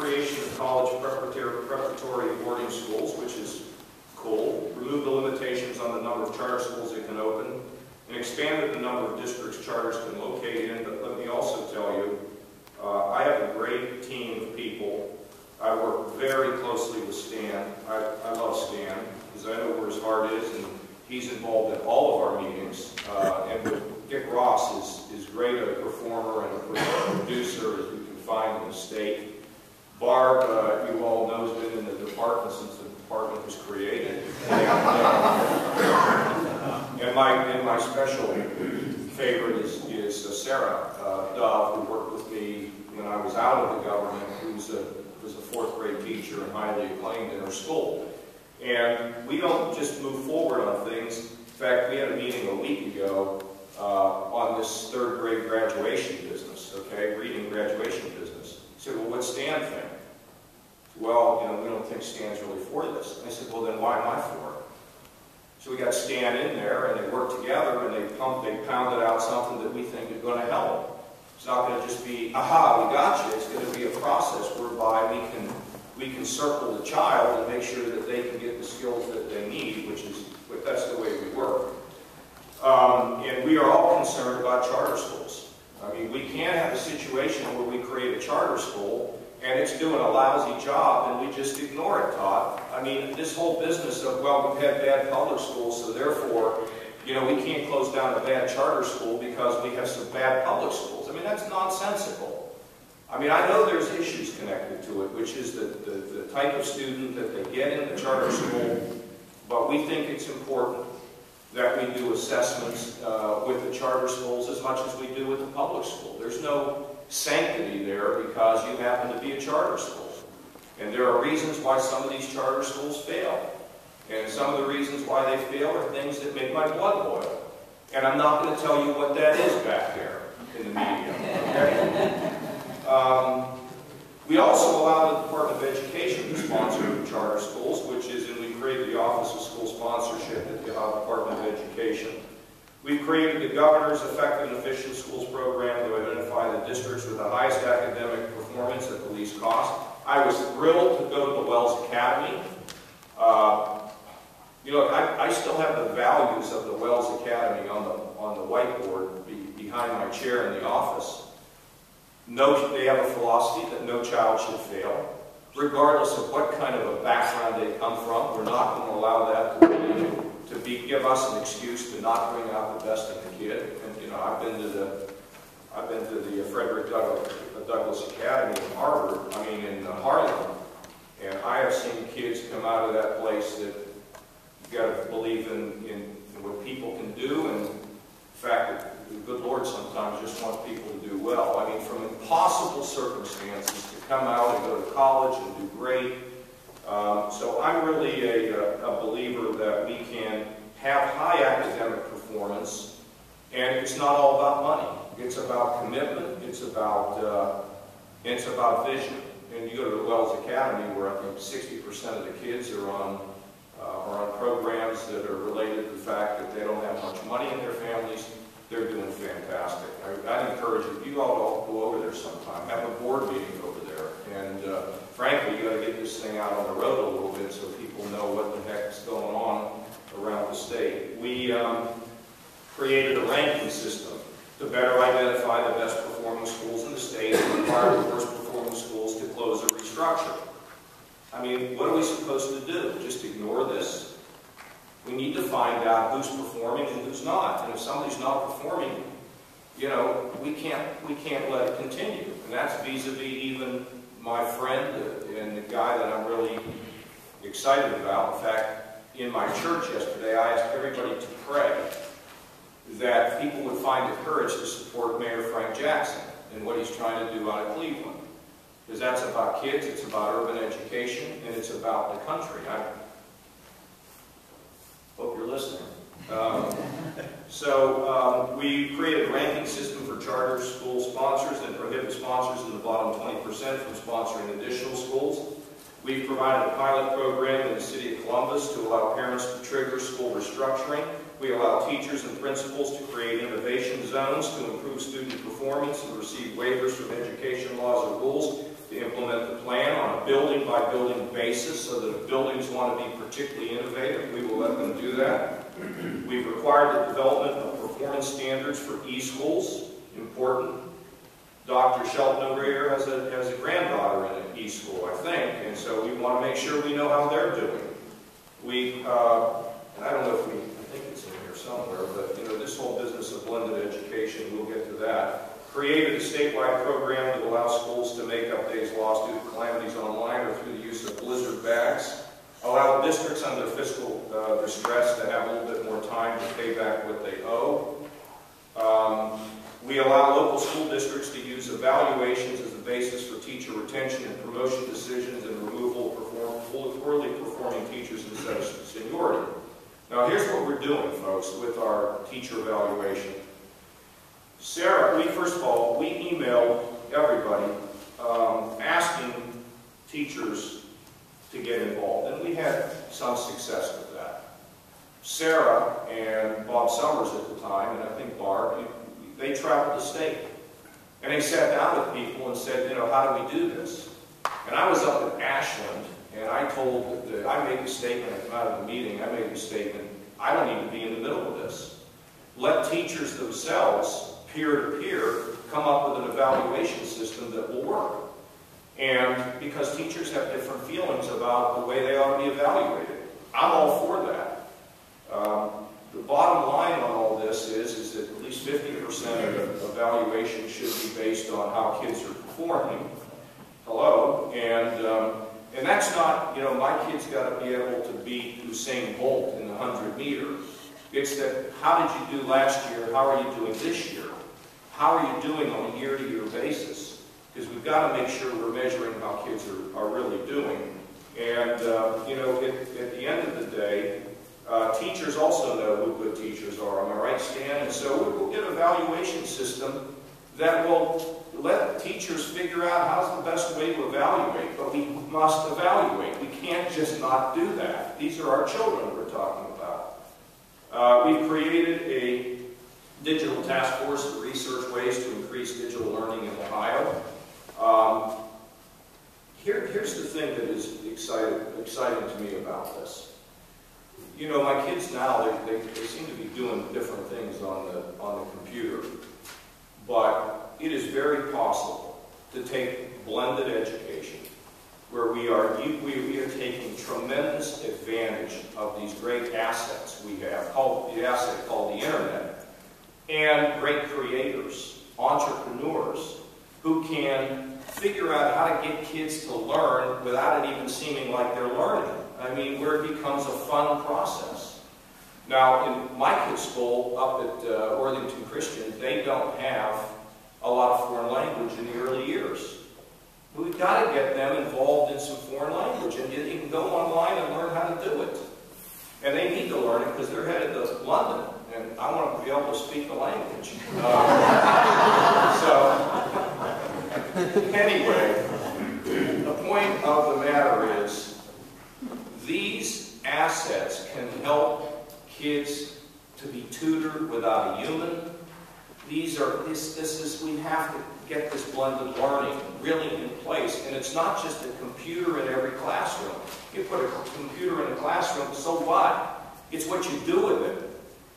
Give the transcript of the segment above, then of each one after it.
creation of college preparatory boarding schools, which is cool. Removed the limitations on the number of charter schools that can open, and expanded the number of districts charters can locate in. But let me also tell you, I have a great team of people. I work very closely with Stan. I love Stan, because I know where his heart is, and he's involved in all of our meetings. And Dick Ross is great, a performer and a producer, as you can find in the state. Barb, you all know, has been in the department since the department was created. And my special favorite is Sarah Dove, who worked with me when I was out of the government, who was a fourth grade teacher and highly acclaimed in her school. And we don't just move forward on things. In fact, we had a meeting a week ago on this third grade graduation business, okay, reading graduation business. I said, well, what's Stan think? Well, we don't think Stan's really for this. And I said, well, then why am I for it? So we got Stan in there, and they worked together, and they pounded out something that we think is going to help. It's not going to just be, aha, we got you. It's going to be a process whereby we can circle the child and make sure that they can get the skills that they need, that's the way we work. And we are all concerned about charter schools. I mean, we can't have a situation where we create a charter school and it's doing a lousy job and we just ignore it, Todd. I mean, this whole business of, well, we've had bad public schools, so therefore, we can't close down a bad charter school because we have some bad public schools. I mean, that's nonsensical. I mean, I know there's issues connected to it, which is the type of student that they get in the charter school, but we think it's important that we do assessments with the charter schools as much as we do with the public school. There's no sanctity there because you happen to be a charter school. And there are reasons why some of these charter schools fail. And some of the reasons why they fail are things that make my blood boil. And I'm not going to tell you what that is back there in the media. Okay? We also allow the Department of Education to sponsor charter schools, which is, and we created the Office of School Sponsorship at the Department of Education. We've created the Governor's Effective and Efficient Schools Program to identify the districts with the highest academic performance at the least cost. I was thrilled to go to the Wells Academy. I still have the values of the Wells Academy on the whiteboard behind my chair in the office. They have a philosophy that no child should fail, regardless of what kind of a background they come from. We're not going to allow that to give us an excuse to not bring out the best in the kid. And I've been to the Frederick Douglass Academy in Harvard. In Harlem, and I have seen kids come out of that place that you've got to believe in what people can do, and in fact, the good Lord sometimes just wants people to do well. I mean, from impossible circumstances to come out and go to college and do great. So I'm really a believer that we can have high academic performance, and it's not all about money. It's about commitment. It's about vision. And you go to the Wells Academy, where I think 60% of the kids are on programs that are related to the fact that they don't have much money in their families. They're doing fantastic. I'd encourage you, you all to go over there sometime. Have a board meeting over there. And frankly, you got to get this thing out on the road a little bit so people know what the heck is going on around the state. We created a ranking system to better identify the best performing schools in the state and require the worst performing schools to close or restructure. I mean, what are we supposed to do? Just ignore this? We need to find out who's performing and who's not. And if somebody's not performing, we can't let it continue. And that's vis-a-vis even my friend and the guy that I'm really excited about. In fact, in my church yesterday, I asked everybody to pray that people would find the courage to support Mayor Frank Jackson and what he's trying to do out of Cleveland. Because that's about kids, it's about urban education, and it's about the country. I hope you're listening. We created a ranking system for charter school sponsors that prohibit sponsors in the bottom 20% from sponsoring additional schools. We've provided a pilot program in the city of Columbus to allow parents to trigger school restructuring. We allow teachers and principals to create innovation zones to improve student performance and receive waivers from education laws and rules to implement the plan on building by building basis, so that if buildings want to be particularly innovative, we will let them do that. We've required the development of performance standards for e-schools, important. Dr. Shelton over here has a granddaughter in an e-school, I think, and so we want to make sure we know how they're doing. And I don't know if I think it's in here somewhere, but this whole business of blended education, we'll get to that. Created a statewide program to allow schools to make up days lost due to calamities online or through the use of blizzard bags. Allow districts under fiscal distress to have a little bit more time to pay back what they owe. We allow local school districts to use evaluations as the basis for teacher retention and promotion decisions and removal of poorly performing teachers instead of seniority. Now here's what we're doing, folks, with our teacher evaluation. Sarah, first of all, we emailed everybody asking teachers to get involved, and we had some success with that. Sarah and Bob Summers at the time, and I think Barb, they traveled the state, and they sat down with people and said, how do we do this? And I was up in Ashland, and I made the statement, I came out of the meeting, I made the statement, I don't need to be in the middle of this. Let teachers themselves, peer-to-peer, come up with an evaluation system that will work. And because teachers have different feelings about the way they ought to be evaluated. I'm all for that. The bottom line on all this is that at least 50% of the evaluation should be based on how kids are performing. Hello? And that's not, my kid's got to be able to beat Usain Bolt in the 100-meter. It's that, how did you do last year? How are you doing this year? How are you doing on a year-to-year basis? Because we've got to make sure we're measuring how kids are really doing. And, at the end of the day, teachers also know who good teachers are. Am I right, Stan? And so we'll get an evaluation system that will let teachers figure out how's the best way to evaluate. But we must evaluate. We can't just not do that. These are our children we're talking about. We've created a digital task force to research ways to increase digital learning in Ohio. Here's the thing that is exciting to me about this. My kids now, they seem to be doing different things on the computer. But it is very possible to take blended education, where we are taking tremendous advantage of these great assets we have, the asset called the internet, and great creators, entrepreneurs, who can figure out how to get kids to learn without it even seeming like they're learning. I mean, where it becomes a fun process. Now, in my kids' school up at Worthington Christian, they don't have a lot of foreign language in the early years. But we've got to get them involved in some foreign language, and you can go online and learn how to do it. And they need to learn it because they're headed to London, and I want them to be able to speak the language. Anyway, the point of the matter is, these assets can help kids to be tutored without a human. We have to get this blended learning really in place. And it's not just a computer in every classroom. You put a computer in a classroom, so what? It's what you do with it.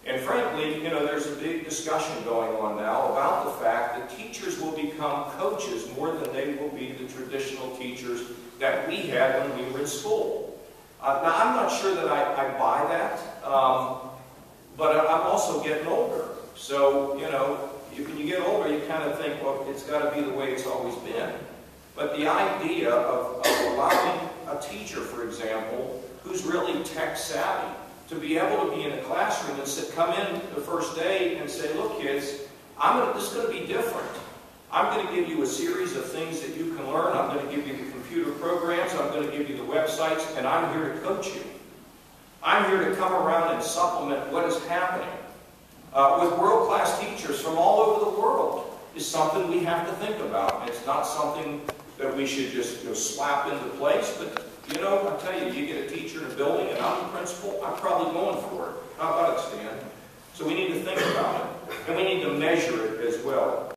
And frankly, there's a big discussion going on now about the fact that teachers will become coaches more than they will be the traditional teachers that we had when we were in school. Now, I'm not sure that I buy that, but I'm also getting older. So, when you get older, you kind of think, well, it's got to be the way it's always been. But the idea of allowing a teacher, for example, who's really tech savvy, to be able to be in a classroom and come in the first day and say, look, kids, this is going to be different. I'm going to give you a series of things that you can learn. I'm going to give you the computer programs. I'm going to give you the websites, and I'm here to coach you. I'm here to come around and supplement what is happening. With world-class teachers from all over the world is something we have to think about. It's not something that we should just slap into place, but I tell you, you get a teacher in a building and I'm the principal, I'm probably going for it. How about it, Stan? So we need to think about it, and we need to measure it as well.